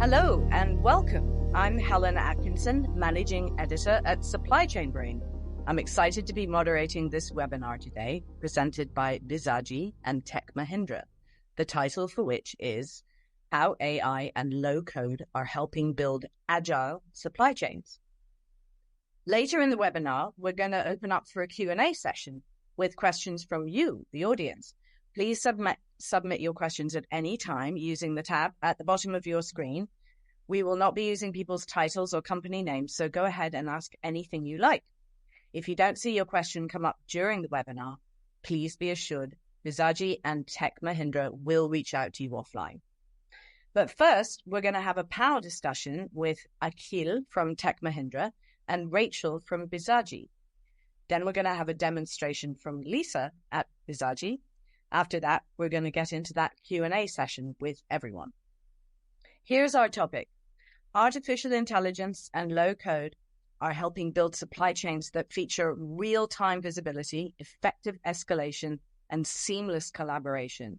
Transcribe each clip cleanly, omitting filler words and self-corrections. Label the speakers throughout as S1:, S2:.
S1: Hello and welcome. I'm Helen Atkinson, Managing Editor at Supply Chain Brain. I'm excited to be moderating this webinar today, presented by Bizagi and Tech Mahindra, the title for which is How AI and Low Code Are Helping Build Agile Supply Chains. Later in the webinar, we're going to open up for a Q&A session with questions from you, the audience. Please submit your questions at any time using the tab at the bottom of your screen. We will not be using people's titles or company names, so go ahead and ask anything you like. If you don't see your question come up during the webinar, please be assured Bizagi and Tech Mahindra will reach out to you offline. But first, we're going to have a panel discussion with Akhil from Tech Mahindra and Rachel from Bizagi. Then we're going to have a demonstration from Lisa at Bizagi. After that, we're going to get into that Q&A session with everyone. Here's our topic. Artificial intelligence and low code are helping build supply chains that feature real-time visibility, effective escalation, and seamless collaboration.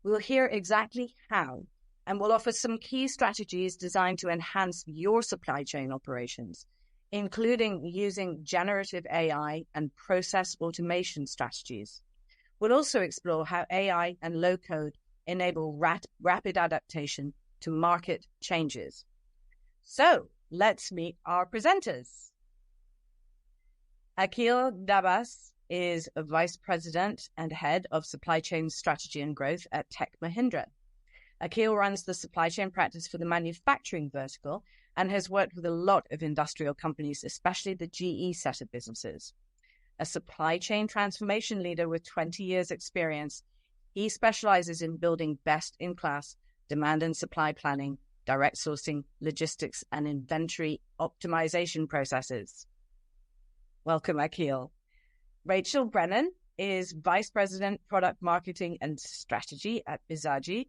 S1: We'll hear exactly how, and we'll offer some key strategies designed to enhance your supply chain operations, including using generative AI and process automation strategies. We'll also explore how AI and low code enable rapid adaptation to market changes. So let's meet our presenters. Akhil Dabas is a Vice President and Head of Supply Chain Strategy and Growth at Tech Mahindra. Akhil runs the supply chain practice for the manufacturing vertical and has worked with a lot of industrial companies, especially the GE set of businesses. A supply chain transformation leader with 20 years experience, he specializes in building best-in-class demand and supply planning, direct sourcing, logistics, and inventory optimization processes. Welcome, Akhil. Rachel Brennan is Vice President, Product Marketing and Strategy at Bizagi.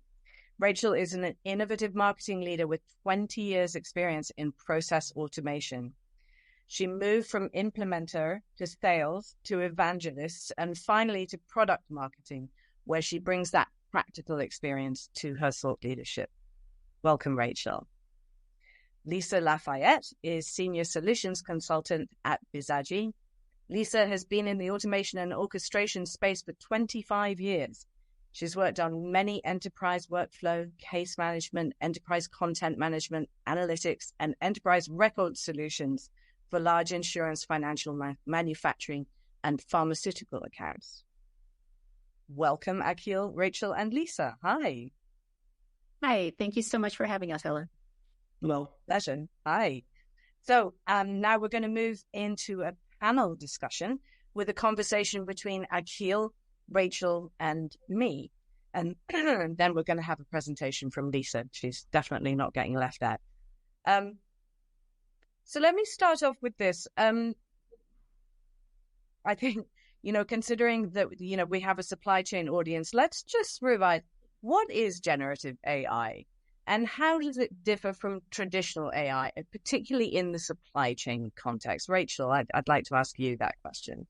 S1: Rachel is an innovative marketing leader with 20 years experience in process automation. She moved from implementer to sales to evangelist and finally to product marketing, where she brings that practical experience to her thought leadership. Welcome, Rachel. Lisa Lafayette is Senior Solutions Consultant at Bizagi. Lisa has been in the automation and orchestration space for 25 years. She's worked on many enterprise workflow, case management, enterprise content management, analytics, and enterprise record solutions for large insurance, financial, manufacturing, and pharmaceutical accounts. Welcome, Akhil, Rachel, and Lisa. Hi.
S2: Hi. Thank you so much for having us, Helen.
S1: Well, pleasure. Hi. So now we're going to move into a panel discussion with a conversation between Akhil, Rachel, and me. And then we're going to have a presentation from Lisa. She's definitely not getting left out. So let me start off with this. I think, considering that, we have a supply chain audience, let's just revise, what is generative AI and how does it differ from traditional AI, particularly in the supply chain context? Rachel, I'd like to ask you that question.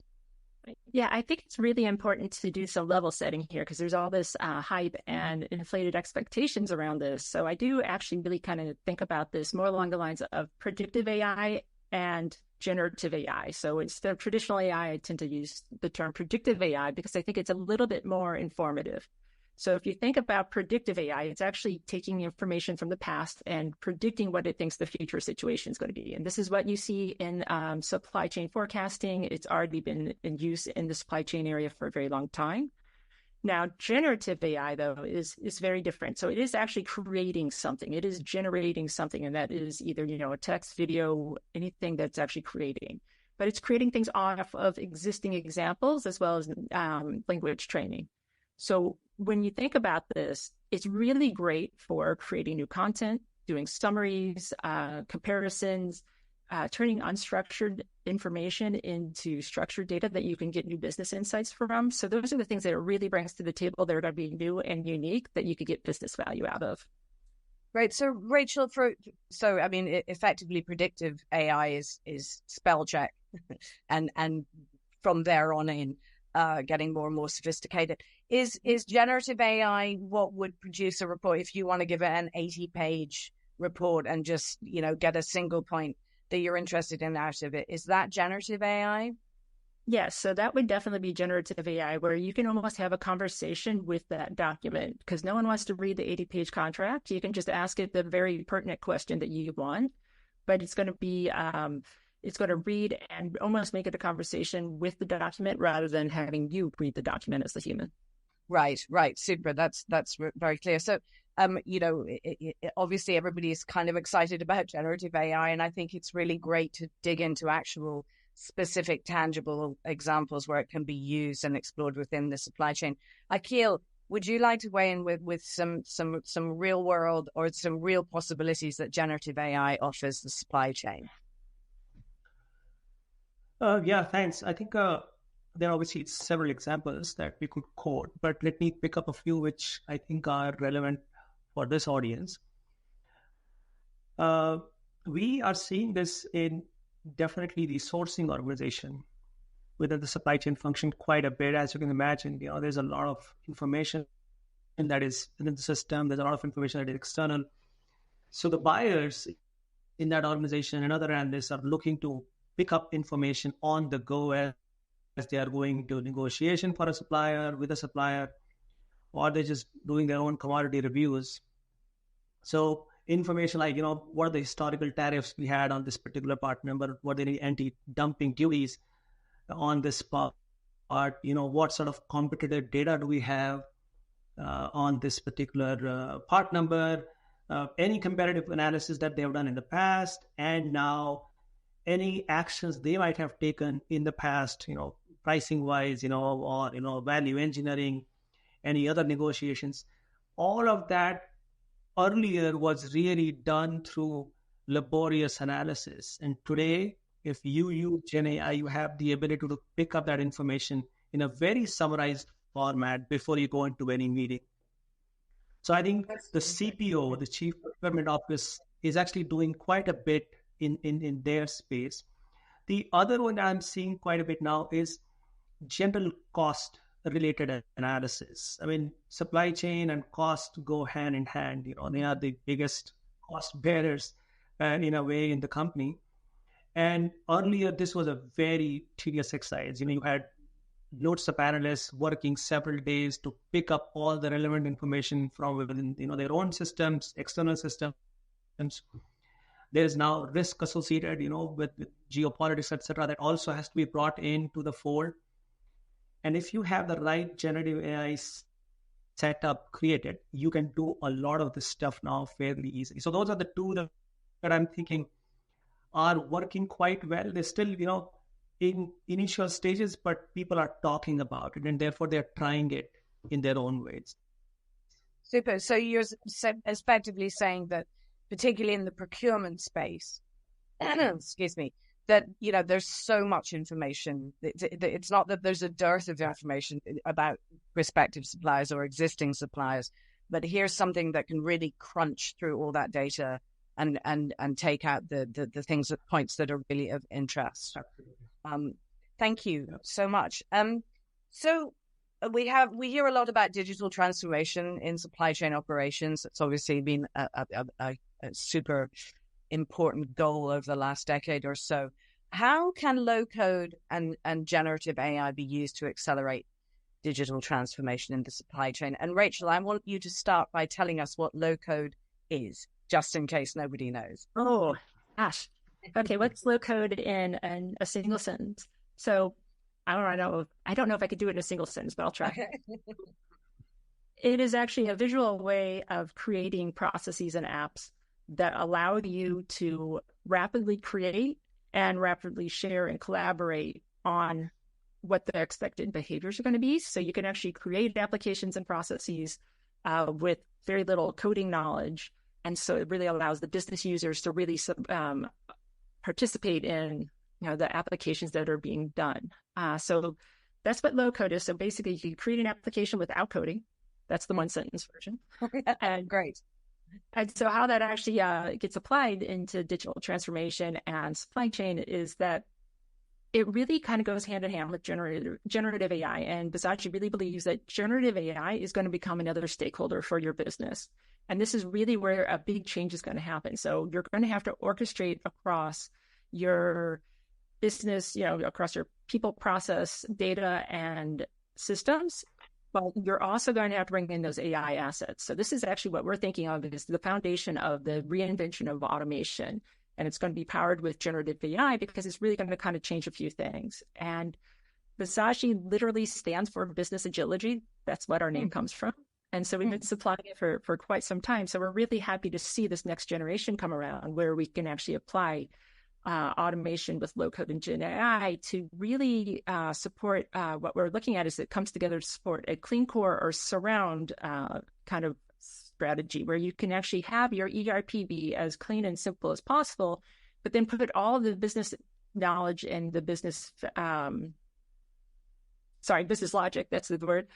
S2: Yeah, I think it's really important to do some level setting here because there's all this hype and inflated expectations around this. So I do actually really kind of think about this more along the lines of predictive AI and generative AI. So instead of traditional AI, I tend to use the term predictive AI because I think it's a little bit more informative. So if you think about predictive AI, it's actually taking information from the past and predicting what it thinks the future situation is going to be. And this is what you see in supply chain forecasting. It's already been in use in the supply chain area for a very long time. Now, generative AI, though, is very different. So it is actually creating something. It is generating something, and that is either, a text, video, anything that's actually creating. But it's creating things off of existing examples as well as language training. So when you think about this, it's really great for creating new content, doing summaries, comparisons, turning unstructured information into structured data that you can get new business insights from. So those are the things that it really brings to the table that are going to be new and unique that you could get business value out of.
S1: Right. So Rachel, effectively predictive AI is spell check and from there on in, getting more and more sophisticated. Is generative AI what would produce a report if you want to give it an 80-page report and just, get a single point that you're interested in out of it. Is that generative AI?
S2: Yes, so that would definitely be generative AI, where you can almost have a conversation with that document because no one wants to read the 80-page contract. You can just ask it the very pertinent question that you want, but it's going to be, it's going to read and almost make it a conversation with the document rather than having you read the document as the human.
S1: Right. Super. That's very clear. So, obviously everybody is kind of excited about generative AI, and I think it's really great to dig into actual specific, tangible examples where it can be used and explored within the supply chain. Akhil, would you like to weigh in with some real world or some real possibilities that generative AI offers the supply chain?
S3: Yeah, thanks. I think there are obviously several examples that we could quote, but let me pick up a few which I think are relevant for this audience. We are seeing this in definitely the sourcing organization within the supply chain function quite a bit. As you can imagine, there's a lot of information that is within the system. There's a lot of information that is external. So the buyers in that organization and other analysts are looking to pick up information on the go as they are going to negotiation for a supplier with a supplier, or they're just doing their own commodity reviews. So information like, what are the historical tariffs we had on this particular part number? What are the anti-dumping duties on this part? What sort of competitive data do we have on this particular part number? Any comparative analysis that they have done in the past, and now any actions they might have taken in the past, pricing wise, or value engineering, any other negotiations. All of that earlier was really done through laborious analysis. And today, if you use GenAI, you have the ability to pick up that information in a very summarized format before you go into any meeting. So I think the CPO, the Chief Procurement Office, is actually doing quite a bit in their space. The other one I'm seeing quite a bit now is general cost related analysis. I mean, supply chain and cost go hand in hand. They are the biggest cost bearers in a way in the company. And earlier, this was a very tedious exercise. You had loads of analysts working several days to pick up all the relevant information from within their own systems, external systems. There is now risk associated, with geopolitics, etc., that also has to be brought into the fold. And if you have the right generative AI setup created, you can do a lot of this stuff now fairly easily. So those are the two that I'm thinking are working quite well. They're still, in initial stages, but people are talking about it, and therefore they're trying it in their own ways.
S1: Super. So you're effectively saying that, particularly in the procurement space, excuse me, that, there's so much information. It's not that there's a dearth of information about prospective suppliers or existing suppliers, but here's something that can really crunch through all that data and take out the things, points that are really of interest. Thank you so much. So we hear a lot about digital transformation in supply chain operations. It's obviously been a super important goal over the last decade or so. How can low code and generative AI be used to accelerate digital transformation in the supply chain? And Rachel, I want you to start by telling us what low code is, just in case nobody knows.
S2: Oh, gosh. Okay, what's low code in a single sentence? So I don't know if I could do it in a single sentence, but I'll try. Okay. It is actually a visual way of creating processes and apps that allow you to rapidly create and rapidly share and collaborate on what the expected behaviors are going to be. So you can actually create applications and processes with very little coding knowledge. And so it really allows the business users to really participate in the applications that are being done. So that's what low code is. So basically, you can create an application without coding. That's the one sentence version. And
S1: great.
S2: And so how that actually gets applied into digital transformation and supply chain is that it really kind of goes hand in hand with generative AI. And Bizagi really believes that generative AI is going to become another stakeholder for your business. And this is really where a big change is going to happen. So you're going to have to orchestrate across your business, across your people, process, data, and systems. But you're also going to have to bring in those AI assets. So this is actually what we're thinking of is the foundation of the reinvention of automation. And it's going to be powered with generative AI because it's really going to kind of change a few things. And Bizagi literally stands for business agility. That's what our name comes from. And so we've been supplying it for quite some time. So we're really happy to see this next generation come around where we can actually apply automation with low code and GenAI to really support what we're looking at is it comes together to support a clean core or surround kind of strategy where you can actually have your ERP be as clean and simple as possible, but then put all of the business knowledge and the business logic, that's the word,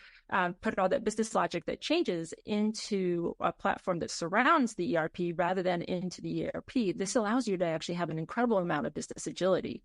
S2: put all that business logic that changes into a platform that surrounds the ERP rather than into the ERP. This allows you to actually have an incredible amount of business agility.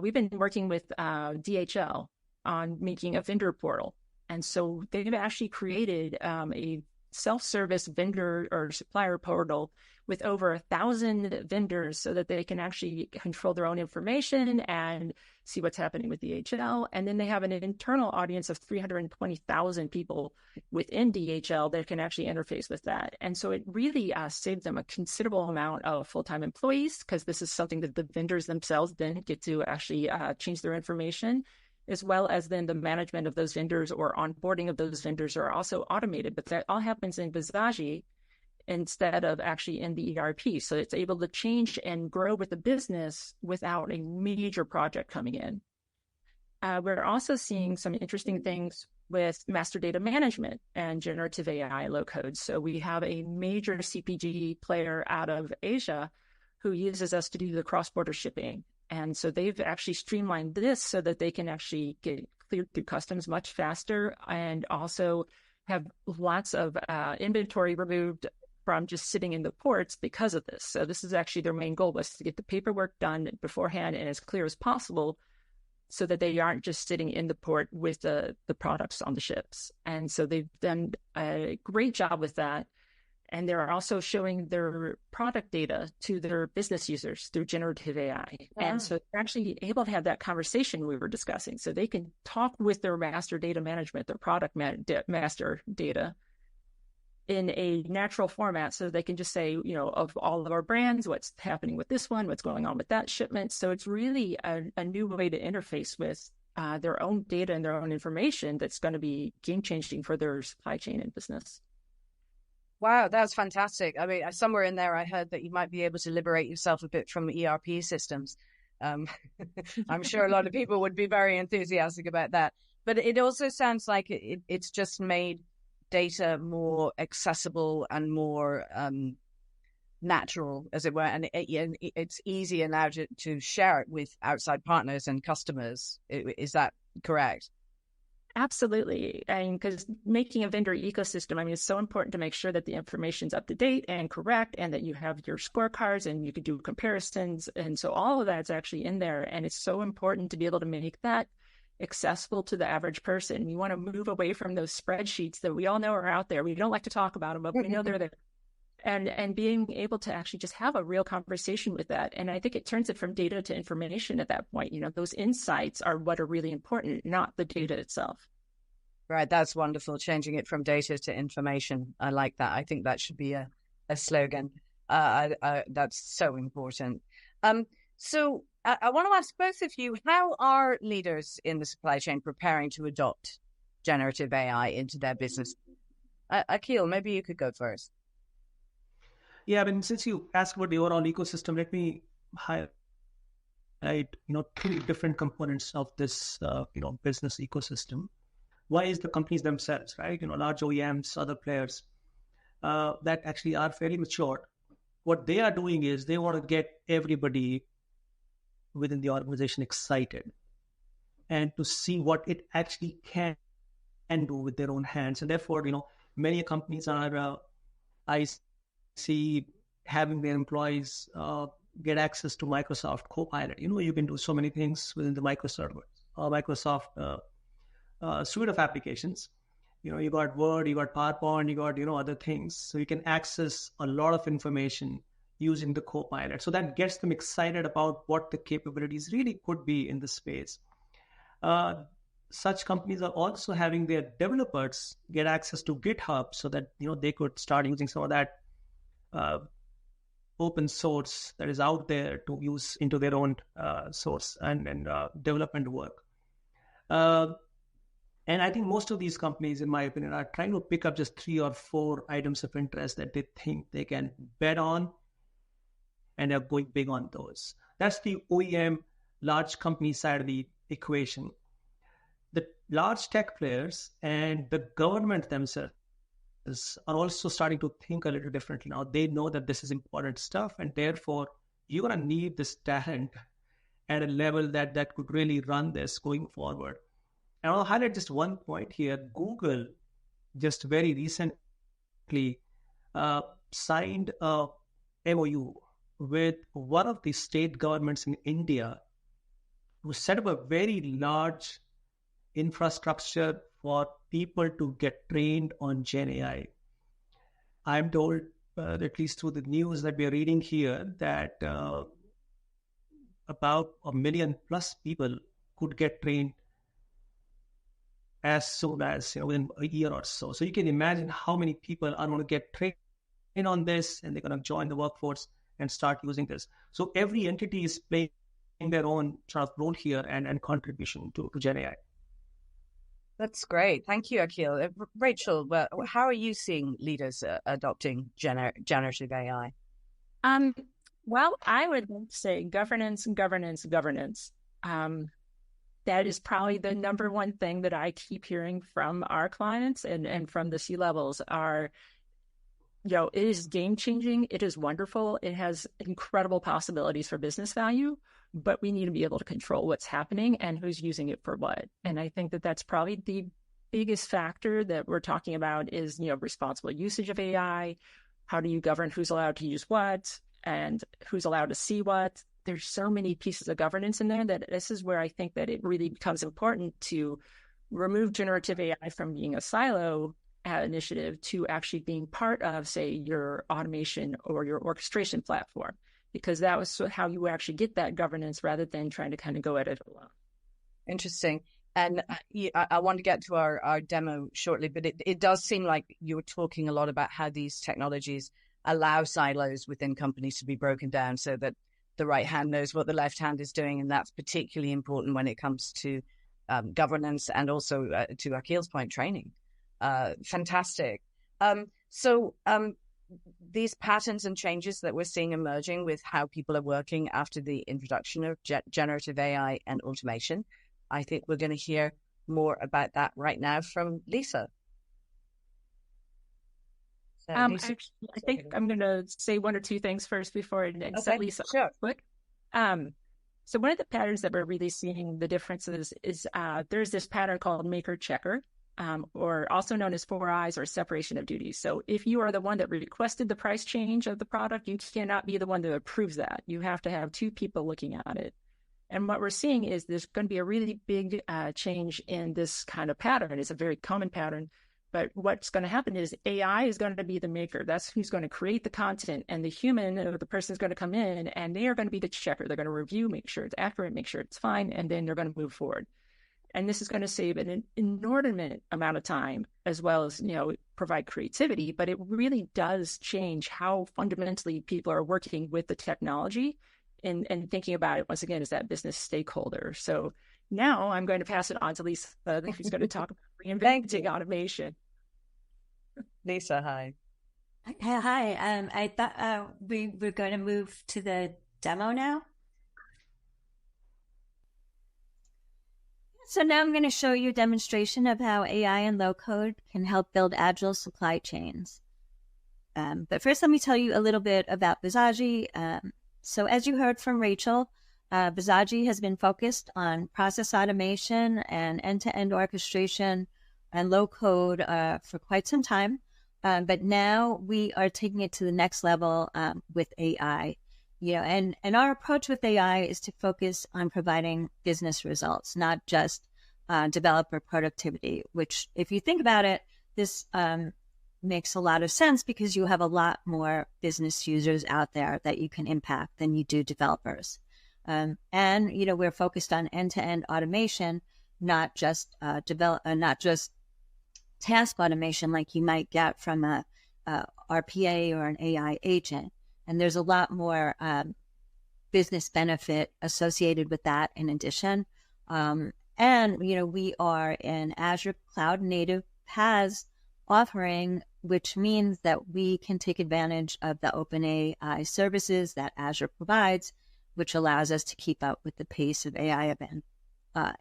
S2: We've been working with DHL on making a vendor portal. And so they've actually created a self-service vendor or supplier portal with over 1,000 vendors so that they can actually control their own information and see what's happening with DHL. And then they have an internal audience of 320,000 people within DHL that can actually interface with that. And so it really saved them a considerable amount of full-time employees because this is something that the vendors themselves then get to actually change their information, as well as then the management of those vendors or onboarding of those vendors are also automated. But that all happens in Bizagi instead of actually in the ERP. So it's able to change and grow with the business without a major project coming in. We're also seeing some interesting things with master data management and generative AI low code. So we have a major CPG player out of Asia who uses us to do the cross-border shipping. And so they've actually streamlined this so that they can actually get cleared through customs much faster and also have lots of inventory removed from just sitting in the ports because of this. So this is actually their main goal, was to get the paperwork done beforehand and as clear as possible so that they aren't just sitting in the port with the products on the ships. And so they've done a great job with that. And they're also showing their product data to their business users through generative AI. Wow. And so they're actually able to have that conversation we were discussing. So they can talk with their master data management, their product master data in a natural format. So they can just say, of all of our brands, what's happening with this one, what's going on with that shipment. So it's really a new way to interface with their own data and their own information that's going to be game-changing for their supply chain and business.
S1: Wow, that's fantastic. I mean, somewhere in there, I heard that you might be able to liberate yourself a bit from ERP systems. I'm sure a lot of people would be very enthusiastic about that. But it also sounds like it's just made data more accessible and more natural, as it were. And it's easier now to share it with outside partners and customers. Is that correct?
S2: Absolutely. And because making a vendor ecosystem, it's so important to make sure that the information's up to date and correct and that you have your scorecards and you can do comparisons. And so all of that's actually in there. And it's so important to be able to make that accessible to the average person. We want to move away from those spreadsheets that we all know are out there. We don't like to talk about them, but we know they're there. And being able to actually just have a real conversation with that. And I think it turns it from data to information at that point. Those insights are what are really important, not the data itself.
S1: Right. That's wonderful. Changing it from data to information. I like that. I think that should be a slogan. That's so important. So I want to ask both of you, how are leaders in the supply chain preparing to adopt generative AI into their business? Akhil, maybe you could go first.
S3: Yeah, since you asked about the overall ecosystem, let me highlight, three different components of this, business ecosystem. One is the companies themselves, right? Large OEMs, other players that actually are fairly mature. What they are doing is they want to get everybody within the organization excited and to see what it actually can do with their own hands. And therefore, many companies are, I see, having their employees get access to Microsoft Copilot. You can do so many things within the Microsoft suite of applications. You got Word, you got PowerPoint, you got, other things. So you can access a lot of information using the Copilot. So that gets them excited about what the capabilities really could be in the space. Such companies are also having their developers get access to GitHub so that, they could start using some of that open source that is out there to use into their own source and development work. And I think most of these companies, in my opinion, are trying to pick up just 3 or 4 items of interest that they think they can bet on, and they're going big on those. That's the OEM large company side of the equation. The large tech players and the government themselves are also starting to think a little differently now. They know that this is important stuff, and therefore you're going to need this talent at a level that could really run this going forward. And I'll highlight just one point here. Google just very recently signed a MOU with one of the state governments in India to set up a very large infrastructure for people to get trained on GenAI. I'm told, at least through the news that we're reading here, that about 1 million plus people could get trained as soon as, within a year or so. So you can imagine how many people are going to get trained on this, and they're going to join the workforce and start using this. So every entity is playing their own sort of role here and contribution to GenAI.
S1: That's great. Thank you, Akhil. Rachel, how are you seeing leaders adopting generative AI?
S2: Well, I would say governance. That is probably the number one thing that I keep hearing from our clients and from the C-levels are, it is game-changing. It is wonderful. It has incredible possibilities for business value, but we need to be able to control what's happening and who's using it for what. And I think that that's probably the biggest factor that we're talking about is, responsible usage of AI. How do you govern who's allowed to use what and who's allowed to see what? There's so many pieces of governance in there that this is where I think that it really becomes important to remove generative AI from being a silo initiative to actually being part of, say, your automation or your orchestration platform, because that was how you actually get that governance rather than trying to kind of go at it alone.
S1: Interesting. And I want to get to our demo shortly, but it does seem like you were talking a lot about how these technologies allow silos within companies to be broken down so that the right hand knows what the left hand is doing. And that's particularly important when it comes to governance and also, to Akhil's point, training. Fantastic. So these patterns and changes that we're seeing emerging with how people are working after the introduction of generative AI and automation, I think we're going to hear more about that right now from Lisa.
S2: Actually, I think I'm going to say 1 or 2 things first before I set Lisa.
S1: Sure.
S2: Quick. So one of the patterns that we're really seeing the differences is there's this pattern called maker-checker, or also known as 4 eyes or separation of duties. So if you are the one that requested the price change of the product, you cannot be the one that approves that. You have to have 2 people looking at it. And what we're seeing is there's going to be a really big change in this kind of pattern. It's a very common pattern. But what's going to happen is AI is going to be the maker. That's who's going to create the content. And the human or the person is going to come in and they are going to be the checker. They're going to review, make sure it's accurate, make sure it's fine, and then they're going to move forward. And this is going to save an inordinate amount of time as well as, provide creativity. But it really does change how fundamentally people are working with the technology and thinking about it, once again, as that business stakeholder. So now I'm going to pass it on to Lisa, who's going to talk about reinventing automation.
S1: Lisa, hi.
S4: Hi. I thought we were going to move to the demo now. So now I'm going to show you a demonstration of how AI and low code can help build agile supply chains. But first, let me tell you a little bit about Bizagi. So as you heard from Rachel, Bizagi has been focused on process automation and end-to-end orchestration and low code for quite some time. But now we are taking it to the next level with AI. And our approach with AI is to focus on providing business results, not just developer productivity, which, if you think about it, this makes a lot of sense because you have a lot more business users out there that you can impact than you do developers. And we're focused on end-to-end automation, not just task automation like you might get from a RPA or an AI agent. And there's a lot more business benefit associated with that in addition. We are an Azure Cloud Native PaaS offering, which means that we can take advantage of the OpenAI services that Azure provides, which allows us to keep up with the pace of AI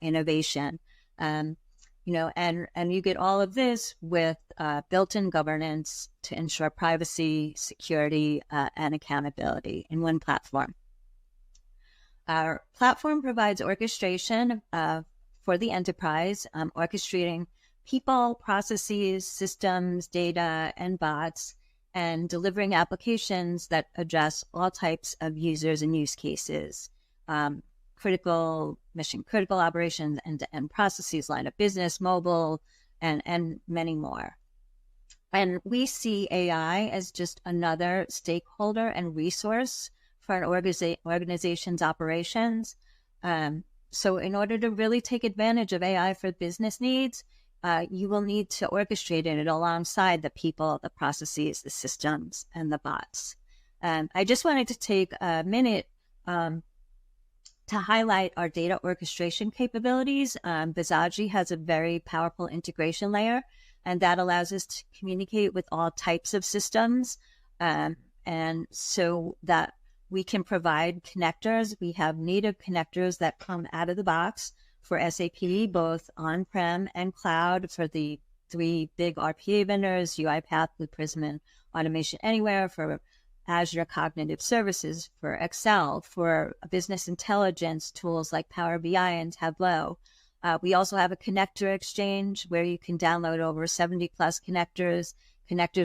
S4: innovation. And you get all of this with built-in governance to ensure privacy, security, and accountability in one platform. Our platform provides orchestration for the enterprise, orchestrating people, processes, systems, data, and bots, and delivering applications that address all types of users and use cases, mission-critical operations, end-to-end processes, line of business, mobile, and many more. And we see AI as just another stakeholder and resource for an organization's operations. So in order to really take advantage of AI for business needs, you will need to orchestrate it alongside the people, the processes, the systems, and the bots. I just wanted to take a minute to highlight our data orchestration capabilities. Bizagi has a very powerful integration layer, and that allows us to communicate with all types of systems. And so that we can provide connectors. We have native connectors that come out of the box for SAP, both on-prem and cloud, for the 3 big RPA vendors, UiPath, Blue Prism, and Automation Anywhere, for Azure Cognitive Services, for Excel, for business intelligence tools like Power BI and Tableau. We also have a connector exchange where you can download over 70 plus connectors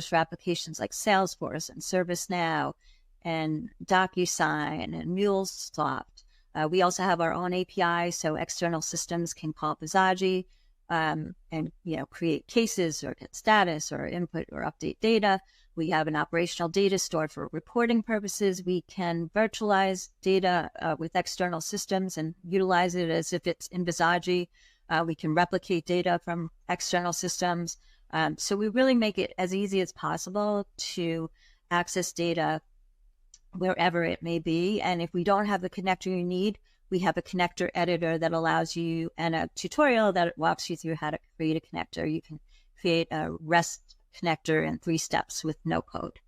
S4: for applications like Salesforce and ServiceNow and DocuSign and MuleSoft. We also have our own API, so external systems can call Bizagi and create cases or get status or input or update data. We have an operational data store for reporting purposes. We can virtualize data with external systems and utilize it as if it's in Bizagi. We can replicate data from external systems. So we really make it as easy as possible to access data wherever it may be. And if we don't have the connector you need, we have a connector editor that allows you, and a tutorial that walks you through how to create a connector. You can create a REST connector in 3 steps with no code.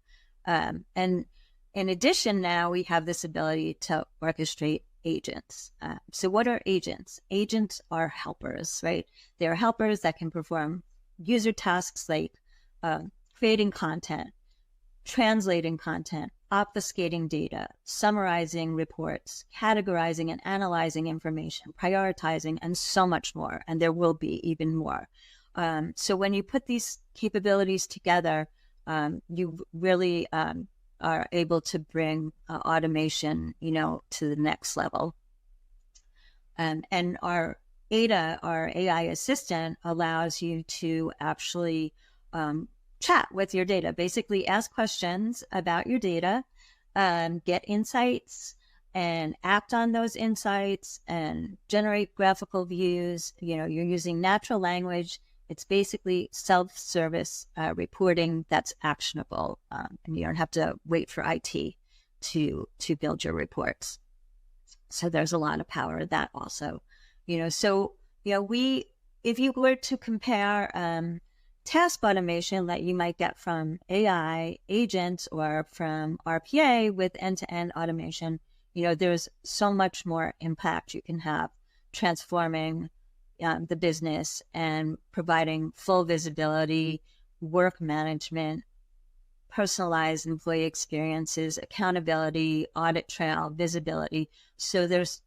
S4: And in addition, now we have this ability to orchestrate agents. So what are agents? Agents are helpers, right? They're helpers that can perform user tasks like creating content, translating content, obfuscating data, summarizing reports, categorizing and analyzing information, prioritizing, and so much more. And there will be even more. So when you put these capabilities together, you really are able to bring automation, to the next level. And our Ada, our AI assistant, allows you to actually chat with your data, basically ask questions about your data, get insights and act on those insights and generate graphical views. You're using natural language. It's basically self-service reporting that's actionable, and you don't have to wait for IT to build your reports. So there's a lot of power in that also. If you were to compare task automation that you might get from AI agents or from RPA with end-to-end automation, there's so much more impact you can have transforming the business and providing full visibility, work management, personalized employee experiences, accountability, audit trail, visibility. So there's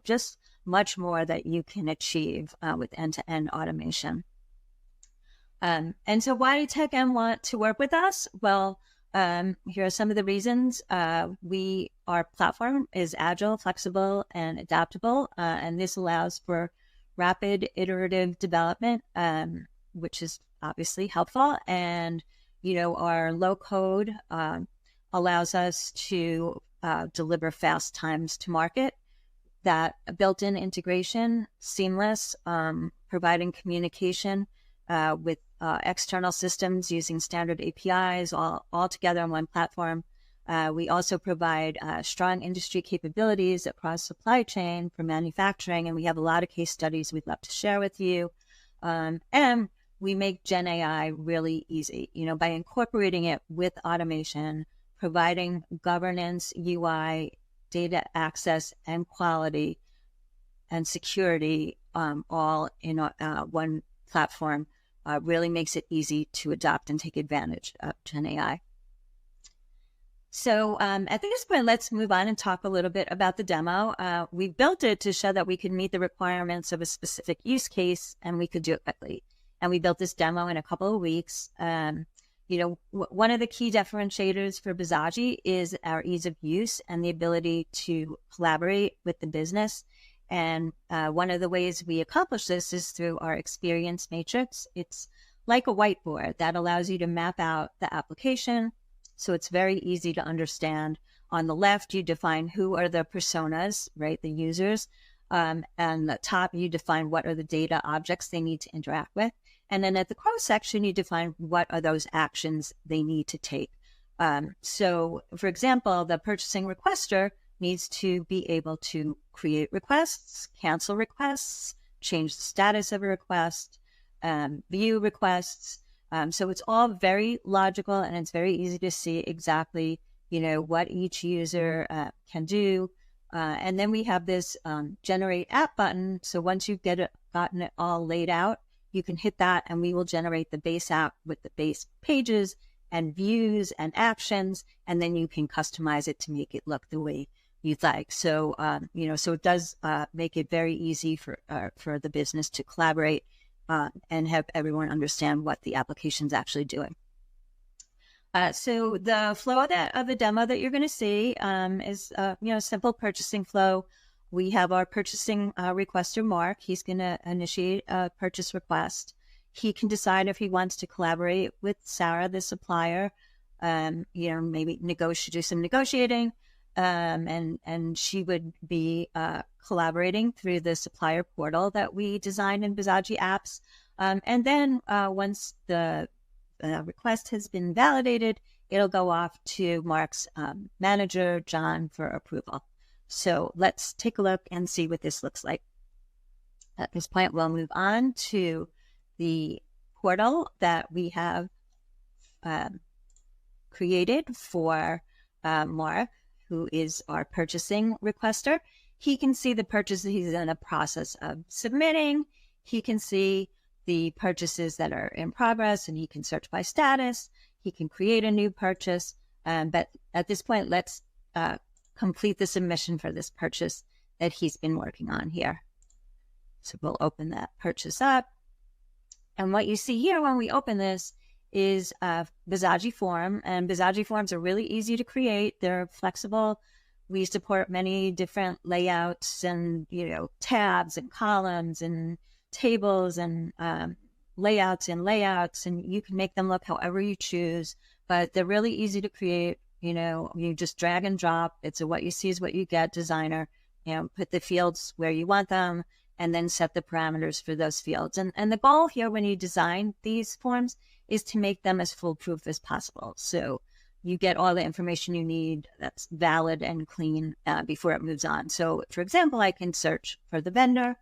S4: just much more that you can achieve with end-to-end automation. And so why do TechM want to work with us? Well, Here are some of the reasons. Our platform is agile, flexible, and adaptable, and this allows for rapid iterative development, which is obviously helpful. And, our low code allows us to deliver fast times to market. That built-in integration, seamless, providing communication with external systems using standard APIs all together on one platform. We also provide strong industry capabilities across supply chain for manufacturing, and we have a lot of case studies we'd love to share with you. And we make GenAI really easy, by incorporating it with automation, providing governance, UI, data access, and quality and security all in one platform. Really makes it easy to adopt and take advantage of GenAI. So at this point, let's move on and talk a little bit about the demo. We built it to show that we could meet the requirements of a specific use case, and we could do it quickly. And we built this demo in a couple of weeks. One of the key differentiators for Bizagi is our ease of use and the ability to collaborate with the business. And one of the ways we accomplish this is through our experience matrix. It's like a whiteboard that allows you to map out the application. So it's very easy to understand. On the left, you define who are the personas, right? The users. And the top, you define what are the data objects they need to interact with. And then at the cross section, you define what are those actions they need to take. So for example, the purchasing requester needs to be able to create requests, cancel requests, change the status of a request, view requests. So it's all very logical, and it's very easy to see exactly, what each user can do. And then we have this generate app button. So once you've gotten it all laid out, you can hit that and we will generate the base app with the base pages and views and actions. And then you can customize it to make it look the way you'd like. So, so it does make it very easy for the business to collaborate and have everyone understand what the application's actually doing. So the flow of the demo that you're going to see is, simple purchasing flow. We have our purchasing requester, Mark. He's going to initiate a purchase request. He can decide if he wants to collaborate with Sarah, the supplier, maybe do some negotiating, and she would be collaborating through the supplier portal that we designed in Bizagi apps. And then once the request has been validated, it'll go off to Mark's manager, John, for approval. So let's take a look and see what this looks like. At this point, we'll move on to the portal that we have created for Mark, who is our purchasing requester. He can see the purchases he's in the process of submitting. He can see the purchases that are in progress, and he can search by status. He can create a new purchase. But at this point, let's complete the submission for this purchase that he's been working on here. So we'll open that purchase up. And what you see here when we open this is a Bizagi form. And Bizagi forms are really easy to create. They're flexible. We support many different layouts and, tabs and columns and tables and layouts, and you can make them look however you choose, but they're really easy to create. You just drag and drop. It's a what you see is what you get designer. Put the fields where you want them and then set the parameters for those fields. And the goal here when you design these forms is to make them as foolproof as possible. So you get all the information you need that's valid and clean before it moves on. So for example, I can search for the vendor,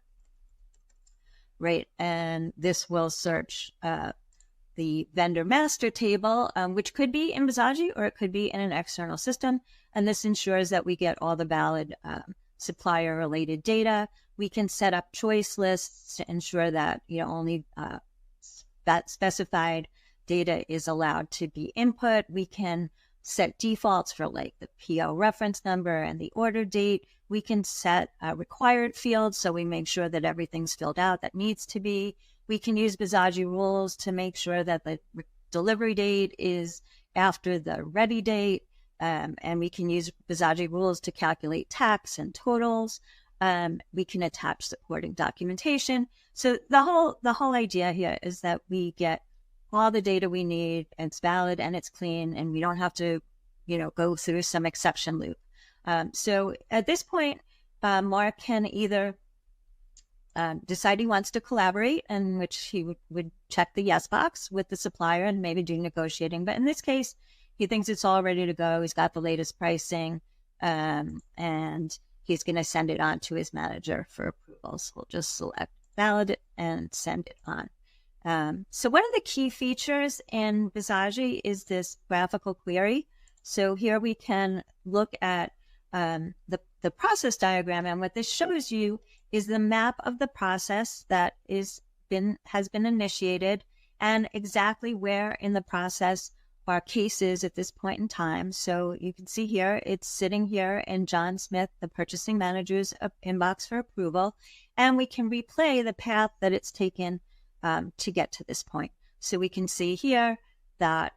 S4: right? And this will search the vendor master table, which could be in Bizagi or it could be in an external system. And this ensures that we get all the valid supplier related data. We can set up choice lists to ensure that only that specified data is allowed to be input. We can set defaults for like the PO reference number and the order date. We can set required fields so we make sure that everything's filled out that needs to be. We can use Bizagi rules to make sure that the delivery date is after the ready date. And we can use Bizagi rules to calculate tax and totals. We can attach supporting documentation. So the whole idea here is that we get all the data we need, and it's valid and it's clean, and we don't have to, go through some exception loop. So at this point, Mark can either decide he wants to collaborate, in which he would check the yes box with the supplier and maybe do negotiating. But in this case, he thinks it's all ready to go. He's got the latest pricing, and he's going to send it on to his manager for approvals. We'll just select valid and send it on. So one of the key features in Bizagi is this graphical query. So here we can look at the process diagram, and what this shows you is the map of the process that has been initiated, and exactly where in the process our cases at this point in time. So you can see here, it's sitting here in John Smith, the purchasing manager's inbox for approval, and we can replay the path that it's taken to get to this point. So we can see here that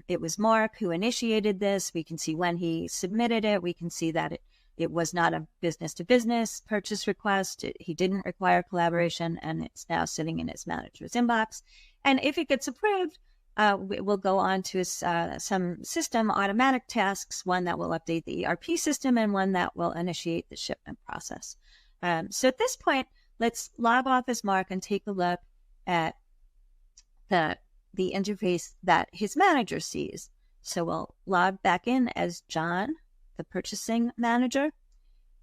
S4: it was Mark who initiated this. We can see when he submitted it. We can see that it was not a business-to-business purchase request. He didn't require collaboration, and it's now sitting in his manager's inbox. And if it gets approved, we'll go on to some system automatic tasks, one that will update the ERP system and one that will initiate the shipment process. So at this point, let's log off as Mark and take a look at the interface that his manager sees. So we'll log back in as John, the purchasing manager.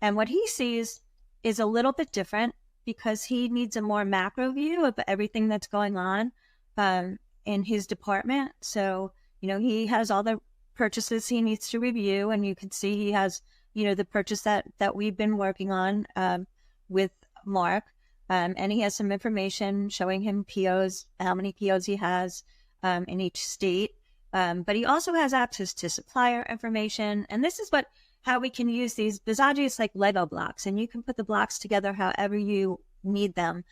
S4: And what he sees is a little bit different because he needs a more macro view of everything that's going on in his department. So, he has all the purchases he needs to review, and you can see he has, the purchase that we've been working on with Mark. And he has some information showing him POs, how many POs he has in each state. But he also has access to supplier information. And this is how we can use these. Bizagi is like Lego blocks, and you can put the blocks together however you need them,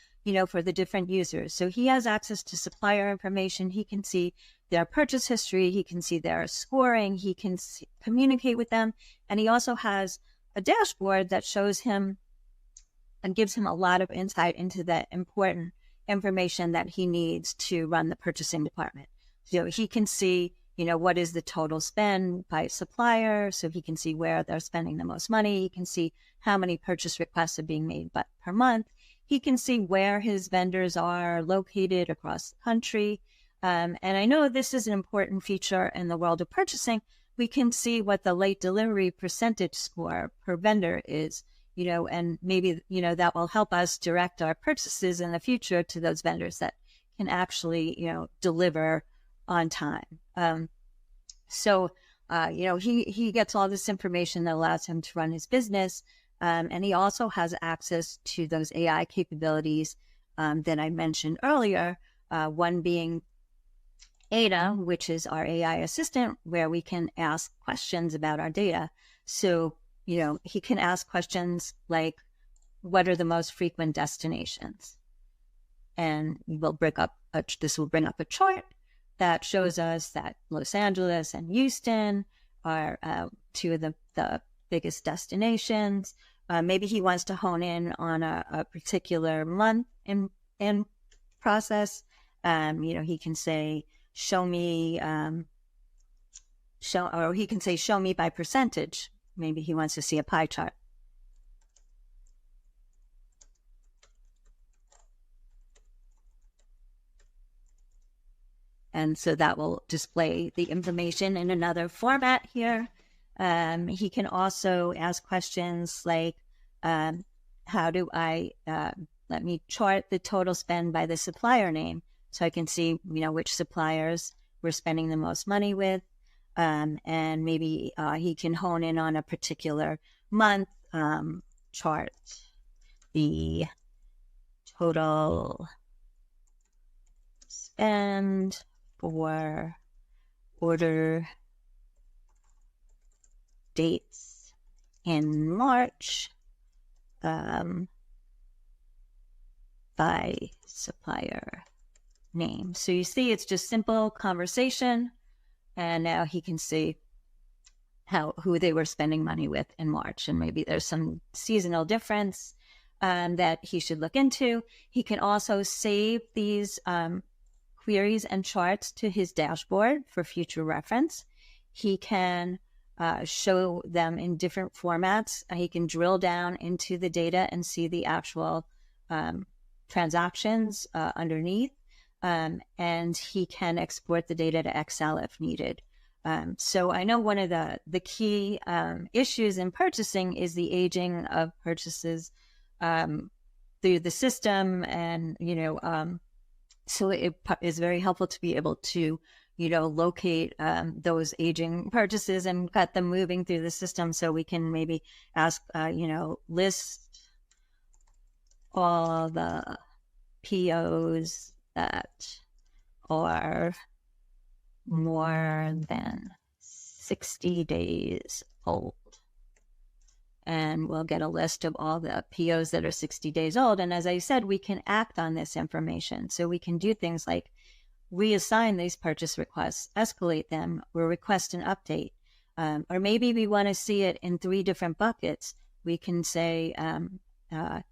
S4: for the different users. So he has access to supplier information. He can see their purchase history. He can see their scoring. He can communicate with them. And he also has a dashboard that shows him and gives him a lot of insight into the important information that he needs to run the purchasing department. So he can see, what is the total spend by supplier, so he can see where they're spending the most money. He can see how many purchase requests are being made per month. He can see where his vendors are located across the country. And I know this is an important feature in the world of purchasing. We can see what the late delivery percentage score per vendor is, and maybe, that will help us direct our purchases in the future to those vendors that can actually, deliver on time. So he gets all this information that allows him to run his business. And he also has access to those AI capabilities that I mentioned earlier, one being Ada, which is our AI assistant, where we can ask questions about our data. So, he can ask questions like, what are the most frequent destinations? And this will bring up a chart that shows us that Los Angeles and Houston are two of the biggest destinations. Maybe he wants to hone in on a particular month in process. He can say, show me by percentage. Maybe he wants to see a pie chart. And so that will display the information in another format here. He can also ask questions like, how do I, let me chart the total spend by the supplier name, so I can see, which suppliers we're spending the most money with. And maybe he can hone in on a particular month, chart the total spend for order dates in March by supplier name. So you see, it's just simple conversation. and now he can see who they were spending money with in March, and maybe there's some seasonal difference that he should look into. He can also save these queries and charts to his dashboard for future reference. He can show them in different formats. He can drill down into the data and see the actual transactions underneath, and he can export the data to Excel if needed. So I know one of the key issues in purchasing is the aging of purchases through the system, and so it is very helpful to be able to locate those aging purchases and get them moving through the system. So we can maybe ask list all the POs that are more than 60 days old. And we'll get a list of all the POs that are 60 days old. And as I said, we can act on this information. So we can do things like reassign these purchase requests, escalate them, or request an update. Or maybe we want to see it in 3 different buckets. We can say, ask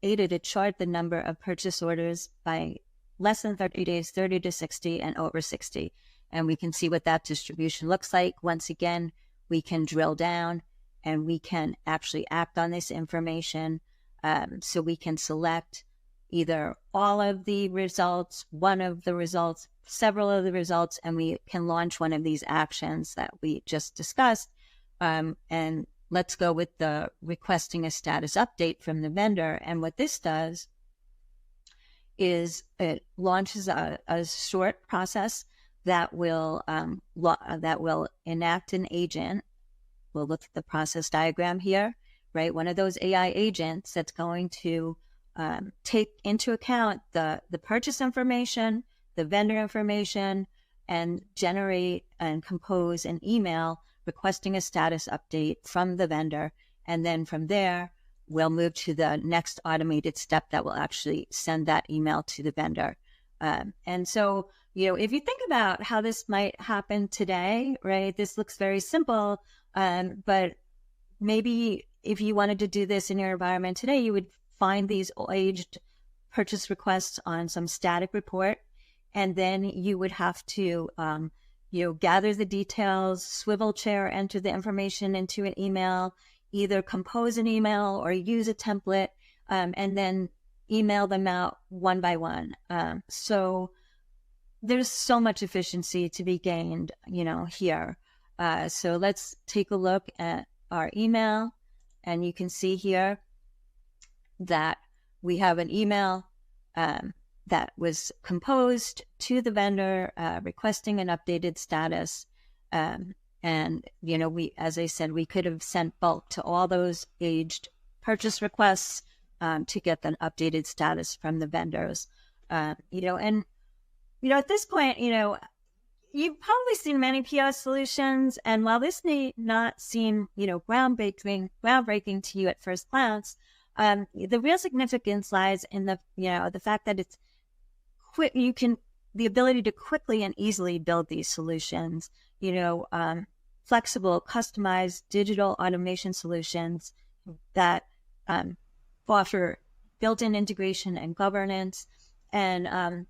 S4: Ada to chart the number of purchase orders by less than 30 days, 30 to 60, and over 60. And we can see what that distribution looks like. Once again, we can drill down and we can actually act on this information. So we can select either all of the results, one of the results, several of the results, and we can launch one of these actions that we just discussed. And let's go with the requesting a status update from the vendor. And what this does is it launches a short process that will enact an agent. We'll look at the process diagram here, right? One of those AI agents that's going to take into account the purchase information, the vendor information, and generate and compose an email requesting a status update from the vendor. And then from there, we'll move to the next automated step that will actually send that email to the vendor. And so, if you think about how this might happen today, right, this looks very simple, but maybe if you wanted to do this in your environment today, you would find these aged purchase requests on some static report, and then you would have to gather the details, swivel chair, enter the information into an email, either compose an email or use a template, and then email them out one by one. So there's so much efficiency to be gained, here. So let's take a look at our email, and you can see here that we have an email that was composed to the vendor requesting an updated status. And, as I said, we could have sent bulk to all those aged purchase requests to get an updated status from the vendors. At this point, you've probably seen many POS solutions, and while this may not seem, groundbreaking to you at first glance, the real significance lies in the fact that it's quick. The ability to quickly and easily build these solutions. Flexible, customized digital automation solutions that offer built-in integration and governance, and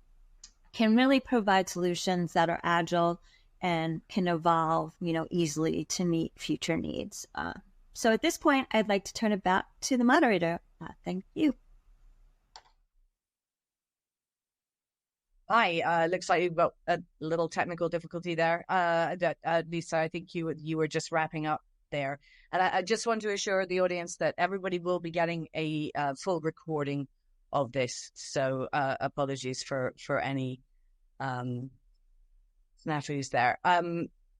S4: can really provide solutions that are agile and can evolve, easily to meet future needs. So at this point, I'd like to turn it back to the moderator. Thank you.
S1: Hi, looks like you've got a little technical difficulty there. Lisa, I think you were just wrapping up there. And I just want to assure the audience that everybody will be getting a full recording of this. So apologies for any snafus there.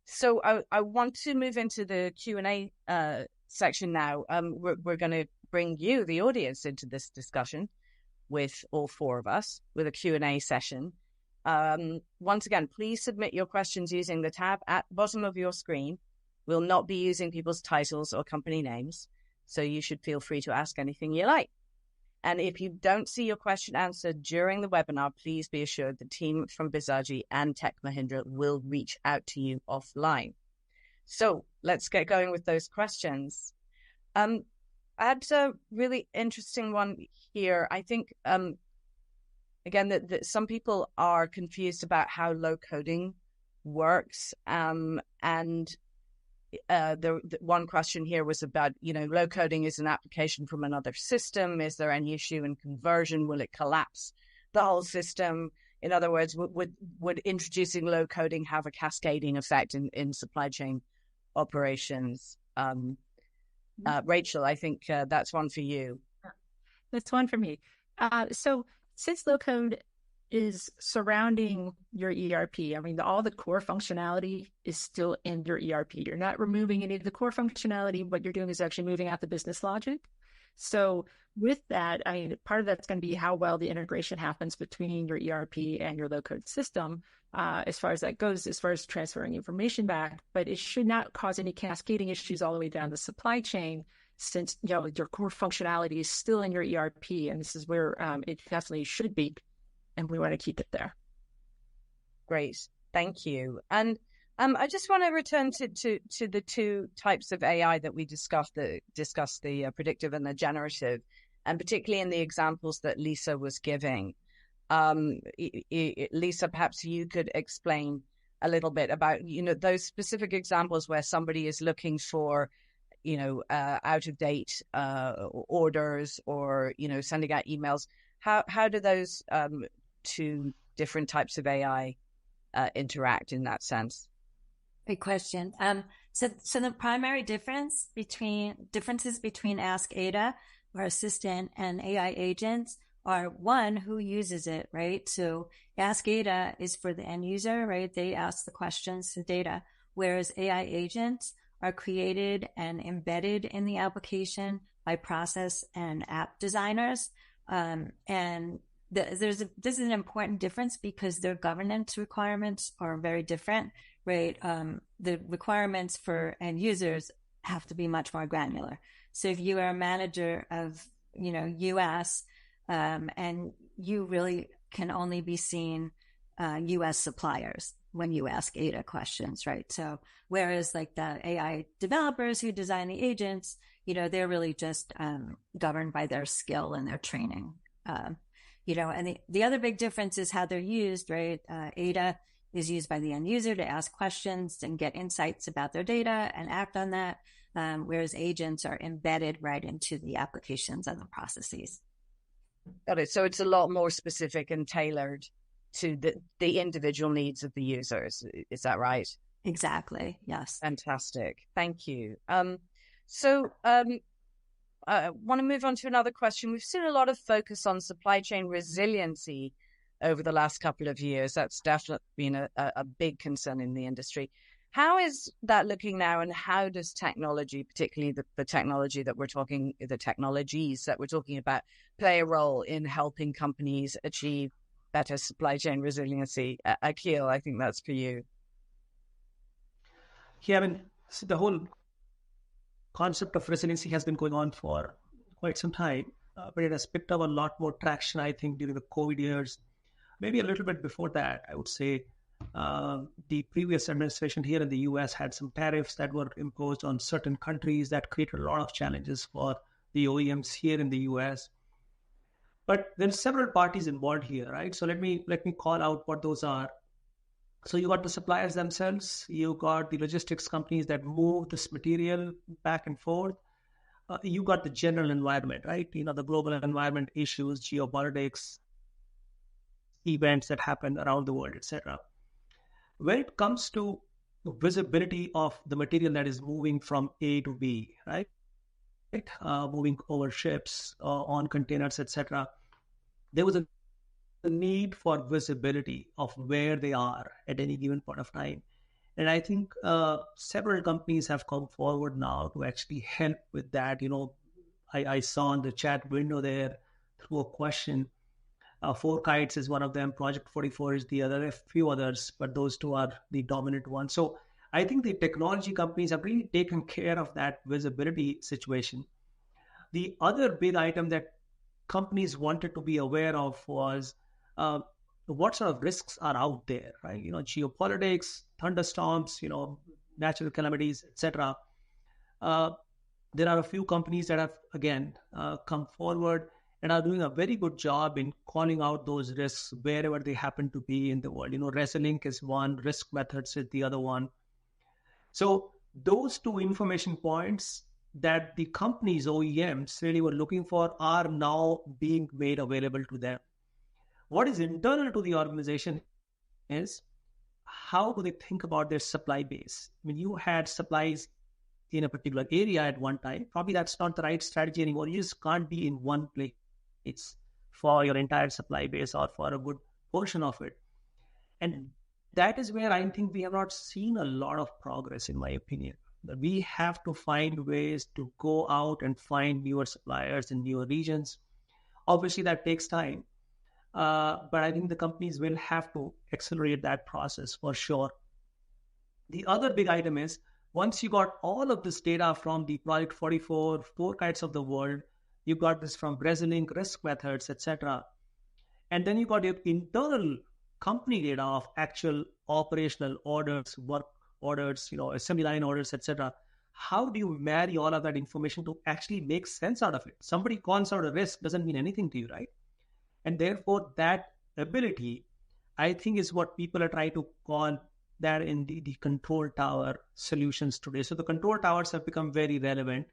S1: So I want to move into the Q&A section now. We're going to bring you, the audience, into this discussion with all 4 of us with a Q&A session. Once again, please submit your questions using the tab at the bottom of your screen. We'll not be using people's titles or company names, so you should feel free to ask anything you like. And if you don't see your question answered during the webinar, please be assured the team from Bizagi and Tech Mahindra will reach out to you offline. So let's get going with those questions. I had a really interesting one here. I think, again, that some people are confused about how low coding works. And the one question here was about, low coding is an application from another system. Is there any issue in conversion? Will it collapse the whole system? In other words, would introducing low coding have a cascading effect in supply chain operations? Rachel, I think that's one for you.
S2: That's one for me. So since low code is surrounding your ERP, I mean, all the core functionality is still in your ERP. You're not removing any of the core functionality. What you're doing is actually moving out the business logic. So with that, I mean, part of that's going to be how well the integration happens between your ERP and your low code system, as far as that goes, as far as transferring information back. But it should not cause any cascading issues all the way down the supply chain, since your core functionality is still in your ERP, and this is where it definitely should be, and we want to keep it there.
S1: Great, thank you. And I just want to return to the two types of AI that we discussed, the predictive and the generative, and particularly in the examples that Lisa was giving. Lisa, perhaps you could explain a little bit about, those specific examples where somebody is looking for, out of date orders or, sending out emails. How do those two different types of AI interact in that sense?
S4: Great question. So the primary differences between Ask Ada, our assistant, and AI agents are, one, who uses it, right? So Ask Ada is for the end user, right? They ask the questions to data, whereas AI agents are created and embedded in the application by process and app designers. This is an important difference because their governance requirements are very different, right? The requirements for end users have to be much more granular. So if you are a manager of, US, and you really can only be seeing US suppliers when you ask Ada questions, right? So whereas like the AI developers who design the agents, they're really just governed by their skill and their training. And the other big difference is how they're used, right? Ada is used by the end user to ask questions and get insights about their data and act on that, whereas agents are embedded right into the applications and the processes.
S1: Got it. So it's a lot more specific and tailored to the individual needs of the users. Is that right?
S4: Exactly. Yes.
S1: Fantastic. Thank you. I want to move on to another question. We've seen a lot of focus on supply chain resiliency over the last couple of years. That's definitely been a big concern in the industry. How is that looking now, and how does technology, particularly the technologies that we're talking about, play a role in helping companies achieve better supply chain resiliency? Akhil, I think that's for you.
S3: Yeah, I mean, so the whole concept of resiliency has been going on for quite some time, but it has picked up a lot more traction, I think, during the COVID years. Maybe a little bit before that, I would say. The previous administration here in the US had some tariffs that were imposed on certain countries that created a lot of challenges for the OEMs here in the US. But there are several parties involved here, right? So let me call out what those are. So you got the suppliers themselves, you got the logistics companies that move this material back and forth. You got the general environment, right? The global environment issues, geopolitics, events that happen around the world, etc. When it comes to visibility of the material that is moving from A to B, right? Moving over ships, on containers, etc., there was a need for visibility of where they are at any given point of time. And I think several companies have come forward now to actually help with that. I saw in the chat window there through a question. 4Kites is one of them. Project 44 is the other. A few others, but those two are the dominant ones. So I think the technology companies have really taken care of that visibility situation. The other big item that companies wanted to be aware of was what sort of risks are out there, right? Geopolitics, thunderstorms, natural calamities, etc. There are a few companies that have, again, come forward and are doing a very good job in calling out those risks wherever they happen to be in the world. Resilink is one, risk methods is the other one. So those two information points that the companies, OEMs, really were looking for are now being made available to them. What is internal to the organization is how do they think about their supply base? I mean, you had supplies in a particular area at one time. Probably that's not the right strategy anymore. You just can't be in one place for your entire supply base or for a good portion of it. And that is where I think we have not seen a lot of progress, in my opinion. That we have to find ways to go out and find newer suppliers in newer regions. Obviously, that takes time. But I think the companies will have to accelerate that process for sure. The other big item is, once you got all of this data from the Project 44, forecasts of the world, you got this from Resilink, risk methods, etc. And then you got your internal company data of actual operational orders, work orders, assembly line orders, etc. How do you marry all of that information to actually make sense out of it? Somebody calls out a risk doesn't mean anything to you, right? And therefore, that ability, I think, is what people are trying to call that in the control tower solutions today. So the control towers have become very relevant.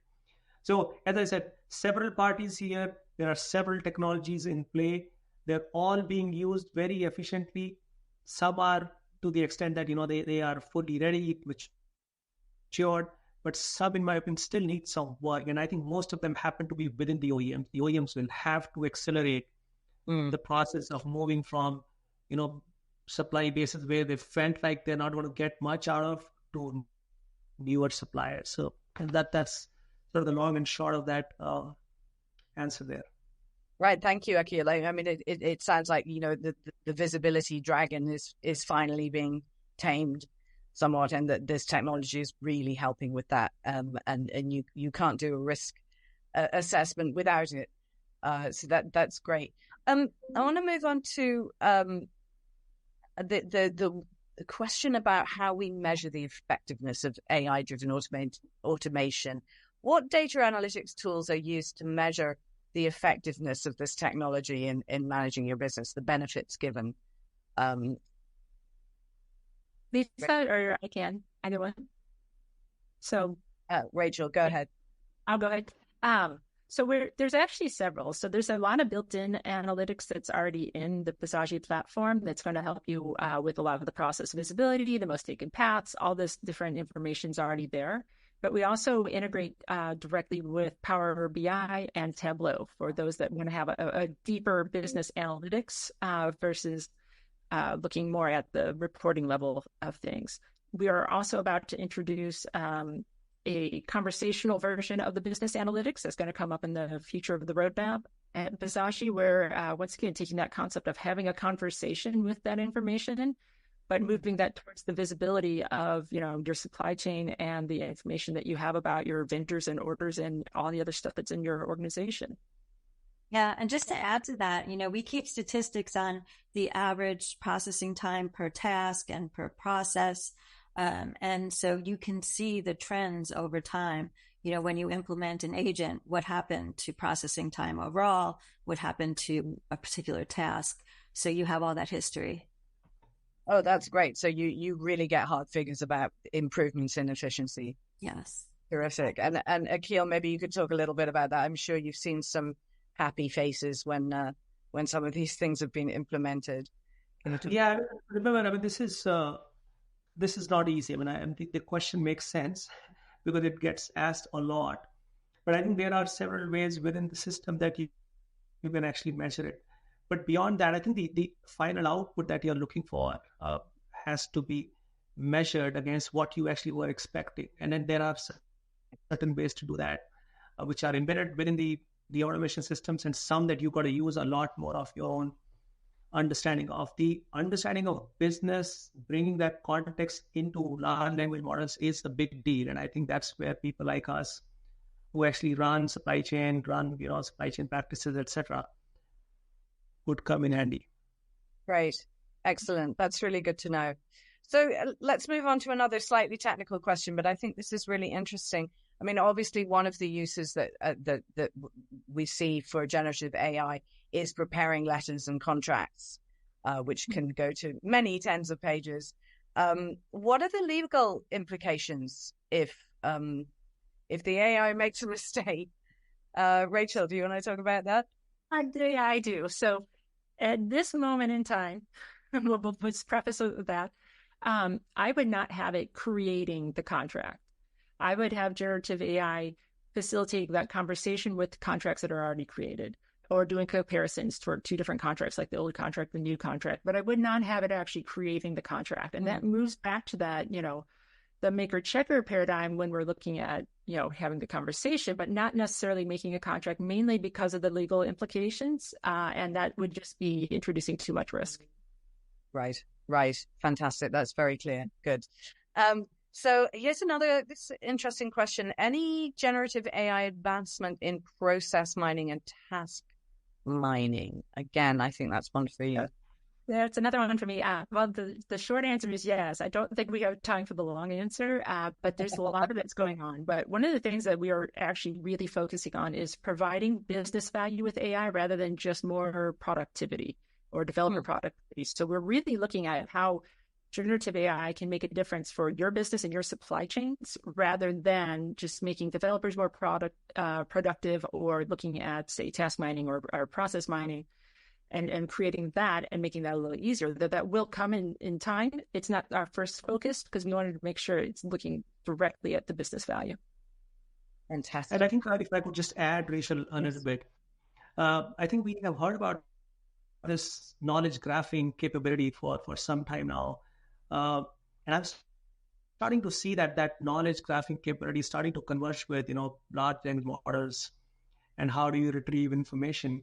S3: So as I said, several parties here, there are several technologies in play. They're all being used very efficiently. Some are to the extent that, they are fully ready, matured, but some, in my opinion, still need some work. And I think most of them happen to be within the OEMs. The OEMs will have to accelerate the process of moving from, supply bases where they felt like they're not going to get much out of to newer suppliers. So that's sort of the long and short of that answer there.
S1: Right. Thank you, Akhil. I mean, it sounds like, the visibility dragon is finally being tamed somewhat, and that this technology is really helping with that. And you can't do a risk assessment without it. So that's great. I want to move on to the question about how we measure the effectiveness of AI-driven automation. What data analytics tools are used to measure the effectiveness of this technology in managing your business, the benefits given?
S2: Lisa, or I can, either one. So
S1: Rachel, go ahead.
S2: I'll go ahead. So there's actually several. So there's a lot of built-in analytics that's already in the Bizagi platform that's going to help you with a lot of the process visibility, the most taken paths, all this different information is already there. But we also integrate directly with Power BI and Tableau for those that want to have a deeper business analytics versus looking more at the reporting level of things. We are also about to introduce a conversational version of the business analytics that's going to come up in the future of the roadmap at Bizagi, where once again, taking that concept of having a conversation with that information, but moving that towards the visibility of, your supply chain and the information that you have about your vendors and orders and all the other stuff that's in your organization.
S4: Yeah. And just to add to that, we keep statistics on the average processing time per task and per process. And so you can see the trends over time. When you implement an agent, what happened to processing time overall, what happened to a particular task. So you have all that history.
S1: Oh, that's great. So you really get hard figures about improvements in efficiency.
S4: Yes.
S1: Terrific. And Akhil, maybe you could talk a little bit about that. I'm sure you've seen some happy faces when some of these things have been implemented.
S3: Yeah, remember, this is not easy. I think the question makes sense because it gets asked a lot. But I think there are several ways within the system that you can actually measure it. But beyond that, I think the final output that you're looking for has to be measured against what you actually were expecting. And then there are certain ways to do that, which are embedded within the automation systems, and some that you've got to use a lot more of your own understanding of. The understanding of business, bringing that context into large language models is a big deal. And I think that's where people like us who actually run supply chain, supply chain practices, etc., would come in handy.
S1: Great. Excellent. That's really good to know. So let's move on to another slightly technical question, but I think this is really interesting. I mean, obviously, one of the uses that we see for generative AI is preparing letters and contracts, which can go to many tens of pages. What are the legal implications if the AI makes a mistake? Rachel, do you want to talk about that?
S2: I do. So at this moment in time, we'll preface with that, I would not have it creating the contract. I would have generative AI facilitate that conversation with contracts that are already created, or doing comparisons for two different contracts, like the old contract, the new contract. But I would not have it actually creating the contract. And that moves back to that, the maker checker paradigm when we're looking at, having the conversation, but not necessarily making a contract, mainly because of the legal implications. And that would just be introducing too much risk.
S1: Right. Fantastic. That's very clear. Good. So here's this interesting question. Any generative AI advancement in process mining and task mining? Again, I think that's one for you.
S2: That's another one for me. Well, the short answer is yes. I don't think we have time for the long answer, but there's a lot of that's going on. But one of the things that we are actually really focusing on is providing business value with AI rather than just more productivity or developer productivity. So we're really looking at how generative AI can make a difference for your business and your supply chains rather than just making developers more productive or looking at, say, task mining or process mining. And creating that and making that a little easier. That will come in time. It's not our first focus because we wanted to make sure it's looking directly at the business value.
S1: Fantastic.
S3: And I think if I could just add, Rachel, a little bit. I think we have heard about this knowledge graphing capability for some time now. And I'm starting to see that knowledge graphing capability is starting to converge with, large language models and how do you retrieve information.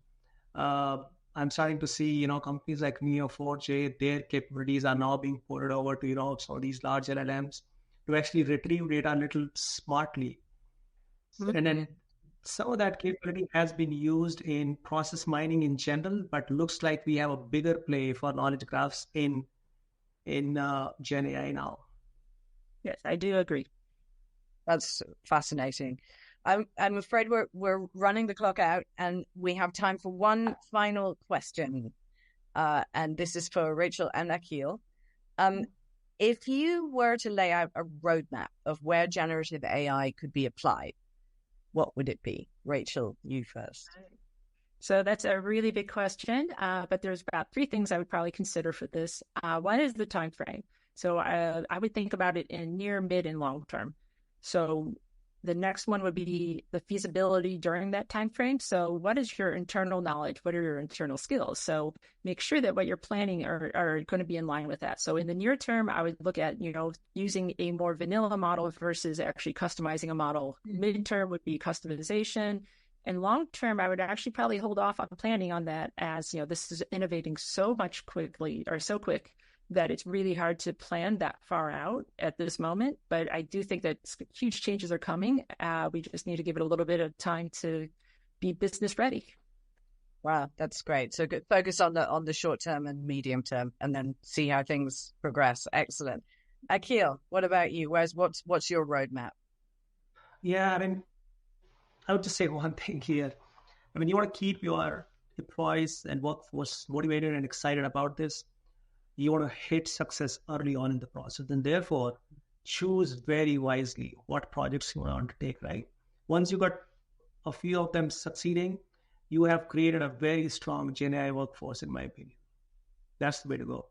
S3: I'm starting to see, companies like Neo4j, their capabilities are now being ported over to, some of these large LLMs to actually retrieve data a little smartly. Mm-hmm. And then some of that capability has been used in process mining in general, but looks like we have a bigger play for knowledge graphs in GenAI now.
S2: Yes, I do agree.
S1: That's fascinating. I'm afraid we're running the clock out, and we have time for one final question. And this is for Rachel and Akhil. If you were to lay out a roadmap of where generative AI could be applied, what would it be? Rachel, you first.
S2: So that's a really big question, but there's about three things I would probably consider for this. One is the time frame. So I would think about it in near, mid, and long term. So the next one would be the feasibility during that time frame. So what is your internal knowledge? What are your internal skills? So make sure that what you're planning are going to be in line with that. So in the near term, I would look at, using a more vanilla model versus actually customizing a model. Midterm would be customization. And long term, I would actually probably hold off on planning on that as, this is innovating so quick that it's really hard to plan that far out at this moment. But I do think that huge changes are coming. We just need to give it a little bit of time to be business ready.
S1: Wow, that's great. So good. Focus on the short term and medium term, and then see how things progress. Excellent. Akhil, what about you? What's your roadmap?
S3: Yeah, I would just say one thing here. You want to keep your employees and workforce motivated and excited about this. You want to hit success early on in the process, and therefore choose very wisely what projects you want to take, right? Once you got a few of them succeeding, you have created a very strong GenAI workforce, in my opinion. That's the way to go.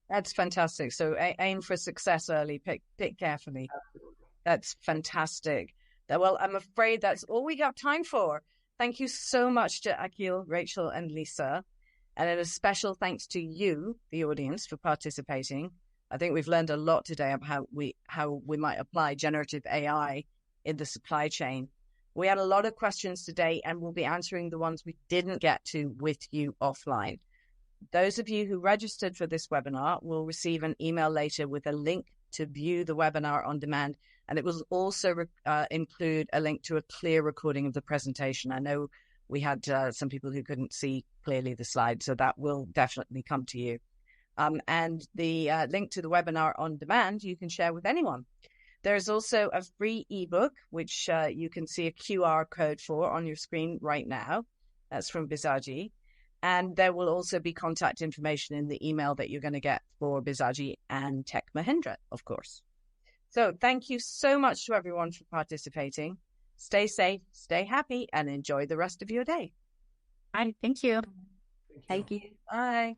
S1: That's fantastic. So aim for success early, pick carefully.
S3: Absolutely.
S1: That's fantastic. Well, I'm afraid that's all we got time for. Thank you so much to Akhil, Rachel, and Lisa. And a special thanks to you, the audience, for participating. I think we've learned a lot today about how we might apply generative AI in the supply chain. We had a lot of questions today, and we'll be answering the ones we didn't get to with you offline. Those of you who registered for this webinar will receive an email later with a link to view the webinar on demand And it will also include a link to a clear recording of the presentation. I know we had some people who couldn't see clearly the slide, so that will definitely come to you. And the link to the webinar on demand, you can share with anyone. There's also a free ebook, which you can see a QR code for on your screen right now. That's from Bizagi. And there will also be contact information in the email that you're going to get for Bizagi and Tech Mahindra, of course. So thank you so much to everyone for participating. Stay safe, stay happy, and enjoy the rest of your day.
S2: Thank you.
S4: Thank you.
S1: Bye.